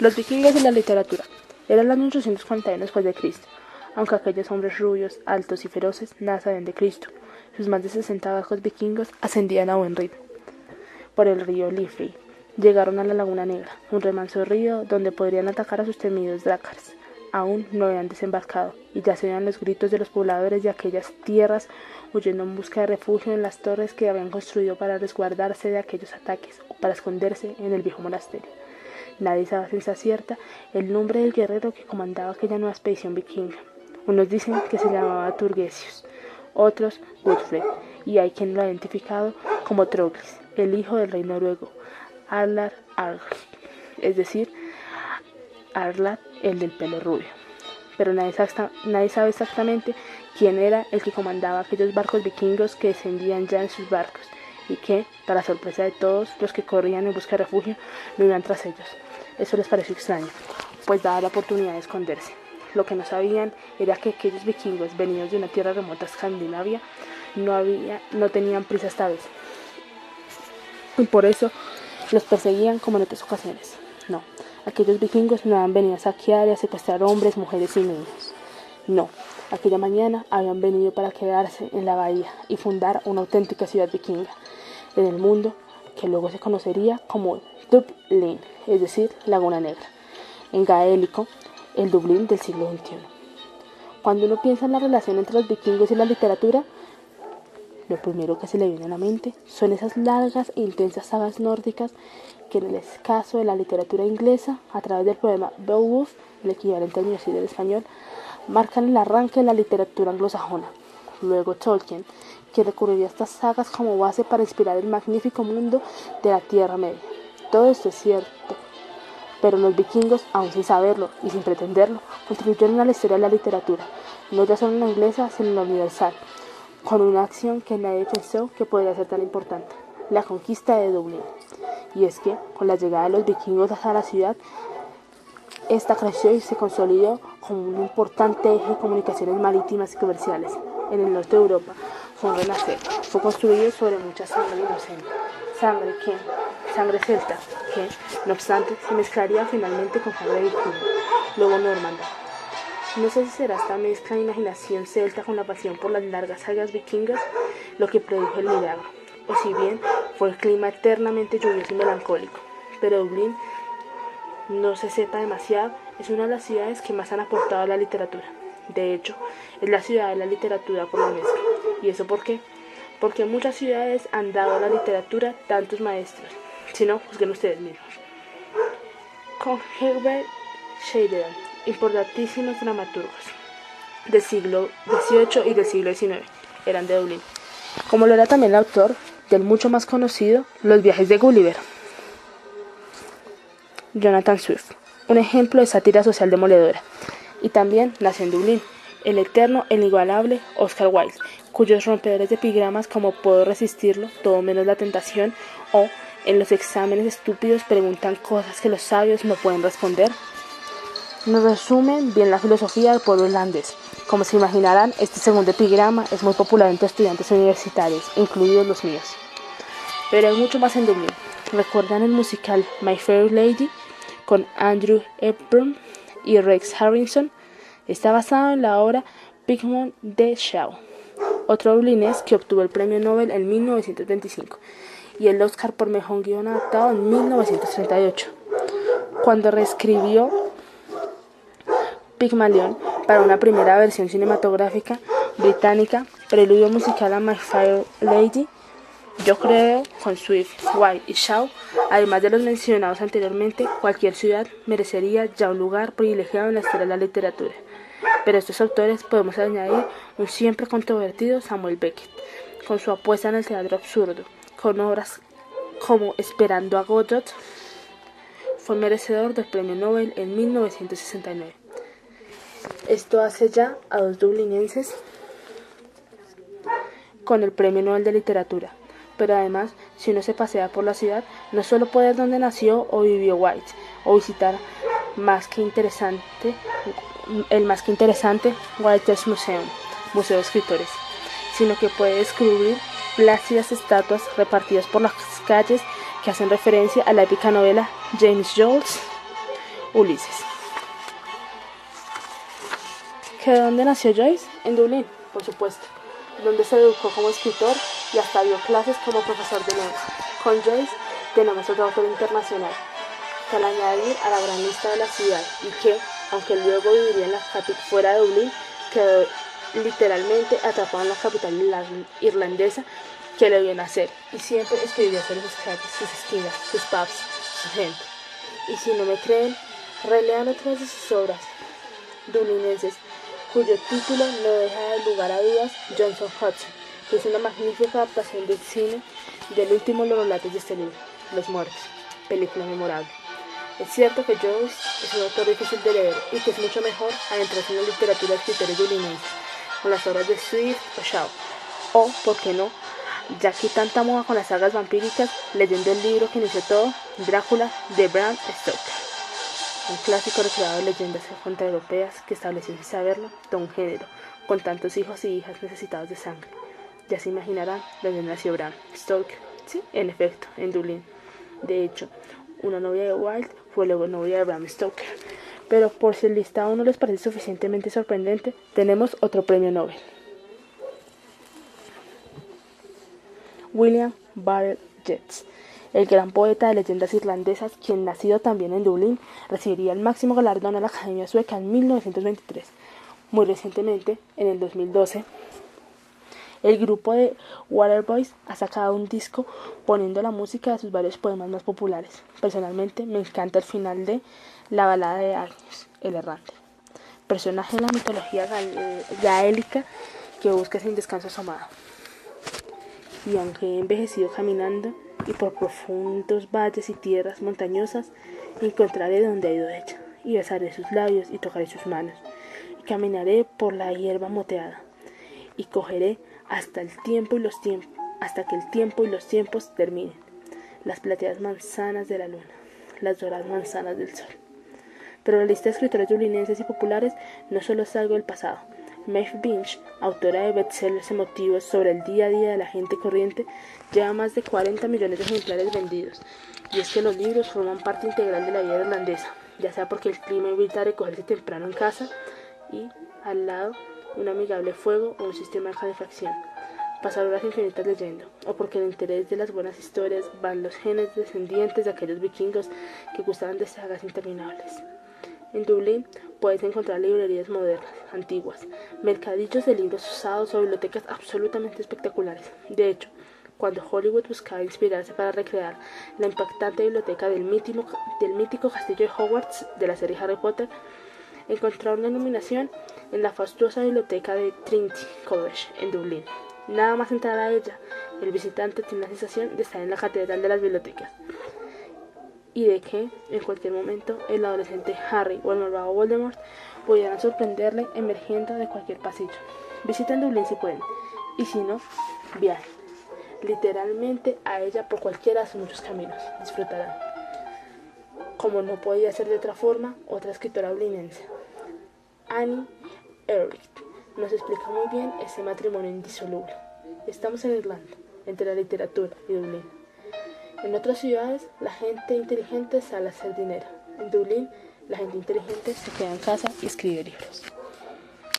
Los vikingos y la literatura. Era el año 841 después de Cristo, aunque aquellos hombres rubios, altos y feroces nada sabían de Cristo. Sus más de 60 barcos vikingos ascendían a buen ritmo por el río Liffey. Llegaron a la Laguna Negra, un remanso río donde podrían atacar a sus temidos drácaras. Aún no habían desembarcado, y ya se oían los gritos de los pobladores de aquellas tierras huyendo en busca de refugio en las torres que habían construido para resguardarse de aquellos ataques o para esconderse en el viejo monasterio. Nadie sabe a ciencia cierta el nombre del guerrero que comandaba aquella nueva expedición vikinga. Unos dicen que se llamaba Turgesius, otros Gudfred, y hay quien lo ha identificado como Troglis, el hijo del rey noruego Arlar Arg, es decir, Arlat, el del pelo rubio. Pero nadie sabe exactamente quién era el que comandaba aquellos barcos vikingos que descendían ya en sus barcos y que, para sorpresa de todos los que corrían en busca de refugio, no iban tras ellos. Eso les pareció extraño, pues daba la oportunidad de esconderse. Lo que no sabían era que aquellos vikingos venidos de una tierra remota escandinavia no tenían prisa esta vez, y por eso los perseguían como en otras ocasiones. No, aquellos vikingos no habían venido a saquear y a secuestrar hombres, mujeres y niños. No, aquella mañana habían venido para quedarse en la bahía y fundar una auténtica ciudad vikinga en el mundo que luego se conocería como Dublín, es decir, Laguna Negra, en gaélico, el Dublín del siglo XXI. Cuando uno piensa en la relación entre los vikingos y la literatura, lo primero que se le viene a la mente son esas largas e intensas sagas nórdicas que en el caso de la literatura inglesa, a través del poema Beowulf, el equivalente al Universal del español, marcan el arranque de la literatura anglosajona. Luego Tolkien, que recurriría a estas sagas como base para inspirar el magnífico mundo de la Tierra Media. Todo esto es cierto, pero los vikingos, aún sin saberlo y sin pretenderlo, contribuyeron a la historia de la literatura, no ya solo en la inglesa, sino en la universal, con una acción que nadie pensó que podría ser tan importante: la conquista de Dublín. Y es que, con la llegada de los vikingos a la ciudad, esta creció y se consolidó como un importante eje de comunicaciones marítimas y comerciales. En el norte de Europa fue un renacer, fue construido sobre mucha sangre inocente, sangre celta, que, no obstante, se mezclaría finalmente con sangre vikinga, luego normanda. No sé si será esta mezcla de imaginación celta con la pasión por las largas sagas vikingas lo que produjo el milagro, o si bien fue el clima eternamente lluvioso y melancólico. Pero Dublín, no se sepa demasiado, es una de las ciudades que más han aportado a la literatura. De hecho, es la ciudad de la literatura por la UNESCO. ¿Y eso por qué? Porque muchas ciudades han dado a la literatura tantos maestros. Si no, juzguen ustedes mismos. Con Herbert Spencer, importantísimos dramaturgos del siglo XVIII y del siglo XIX, eran de Dublín, como lo era también el autor del mucho más conocido Los viajes de Gulliver, Jonathan Swift, un ejemplo de sátira social demoledora. Y también nació en Dublín el eterno e inigualable Oscar Wilde, cuyos rompedores de epigramas como Puedo resistirlo, todo menos la tentación, o En los exámenes estúpidos preguntan cosas que los sabios no pueden responder, nos resumen bien la filosofía del pueblo irlandés. Como se imaginarán, este segundo epigrama es muy popular entre estudiantes universitarios, incluidos los míos. Pero hay mucho más en Dublín. ¿Recuerdan el musical My Fair Lady con Andrew Hepburn y Rex Harrison? Está basado en la obra Pigmont de Shaw, otro dublinés que obtuvo el premio Nobel en 1925 y el Oscar por mejor guion adaptado en 1938. Cuando reescribió Pygmalion para una primera versión cinematográfica británica, preludio musical a My Fair Lady, yo creo, con Swift, Wilde y Shaw, además de los mencionados anteriormente, cualquier ciudad merecería ya un lugar privilegiado en la historia de la literatura. Pero a estos autores podemos añadir un siempre controvertido Samuel Beckett, con su apuesta en el teatro absurdo, con obras como Esperando a Godot, fue merecedor del premio Nobel en 1969. Esto hace ya a 2 dublinenses con el premio Nobel de Literatura. Pero además, si uno se pasea por la ciudad, no solo puede ver dónde nació o vivió White, o visitar el más que interesante Writers Museum, Museo de Escritores, sino que puede descubrir plácidas estatuas repartidas por las calles que hacen referencia a la épica novela James Joyce, Ulises. ¿Que de dónde nació Joyce? En Dublín, por supuesto, donde se educó como escritor y hasta dio clases como profesor de lengua. Con Joyce tenemos otro autor internacional, que al añadir a la gran lista de la ciudad y que, aunque luego viviría en la fuera de Dublín, quedó literalmente atrapado en la capital irlandesa que le vio nacer y siempre escribió sobre sus calles, sus esquinas, sus pubs, su gente. Y si no me creen, relean otras de sus obras dublinenses, cuyo título no deja de lugar a dudas, Johnson Hudson, que es una magnífica adaptación del cine del último de los relatos de este libro, Los Muertos, película memorable. Es cierto que Joyce es un autor difícil de leer y que es mucho mejor adentrarse en la literatura de escritores dublinenses, con las obras de Swift o Shaw, o, por qué no, ya que tanta moda con las sagas vampíricas, leyendo el libro que inició todo, Drácula, de Bram Stoker, un clásico recreado de leyendas contraeuropeas que estableció sin saberlo todo un género, con tantos hijos y hijas necesitados de sangre. Ya se imaginarán dónde nació Bram Stoker. Sí, en efecto, en Dublín. De hecho, una novia de Wilde fue luego novia de Bram Stoker. Pero por si el listado no les parece suficientemente sorprendente, tenemos otro premio Nobel. William Barrett Yeats, el gran poeta de leyendas irlandesas, quien nacido también en Dublín, recibiría el máximo galardón a la Academia Sueca en 1923. Muy recientemente, en el 2012, el grupo de Waterboys ha sacado un disco poniendo la música de sus varios poemas más populares. Personalmente me encanta el final de La balada de Agnes, el errante, personaje de la mitología gaélica que busca sin descanso a su amado. Y aunque he envejecido caminando y por profundos valles y tierras montañosas, encontraré donde ha ido ella, y besaré sus labios y tocaré sus manos, y caminaré por la hierba moteada, y cogeré hasta que el tiempo y los tiempos terminen, las plateadas manzanas de la luna, las doradas manzanas del sol. Pero la lista de escritores dublinenses y populares no solo es algo del pasado. Maeve Binchy, autora de bestsellers emotivos sobre el día a día de la gente corriente, lleva más de 40 millones de ejemplares vendidos. Y es que los libros forman parte integral de la vida irlandesa, ya sea porque el clima invita a recogerse temprano en casa y, al lado, un amigable fuego o un sistema de calefacción, pasar horas infinitas leyendo, o porque el interés de las buenas historias van los genes descendientes de aquellos vikingos que gustaban de sagas interminables. En Dublín puedes encontrar librerías modernas, antiguas, mercadillos de libros usados o bibliotecas absolutamente espectaculares. De hecho, cuando Hollywood buscaba inspirarse para recrear la impactante biblioteca del mítico castillo de Hogwarts de la serie Harry Potter, encontraron una iluminación en la fastuosa biblioteca de Trinity College en Dublín. Nada más entrar a ella, el visitante tiene la sensación de estar en la catedral de las bibliotecas, y de que, en cualquier momento, el adolescente Harry o el malvado Voldemort pudieran sorprenderle emergiendo de cualquier pasillo. Visiten Dublín si pueden, y si no, viajen literalmente a ella por cualquiera de sus muchos caminos. Disfrutarán. Como no podía ser de otra forma, otra escritora dublinense, Annie Ehrlich, nos explica muy bien ese matrimonio indisoluble. Estamos en Irlanda, entre la literatura y Dublín. En otras ciudades, la gente inteligente sale a hacer dinero. En Dublín, la gente inteligente se queda en casa y escribe libros.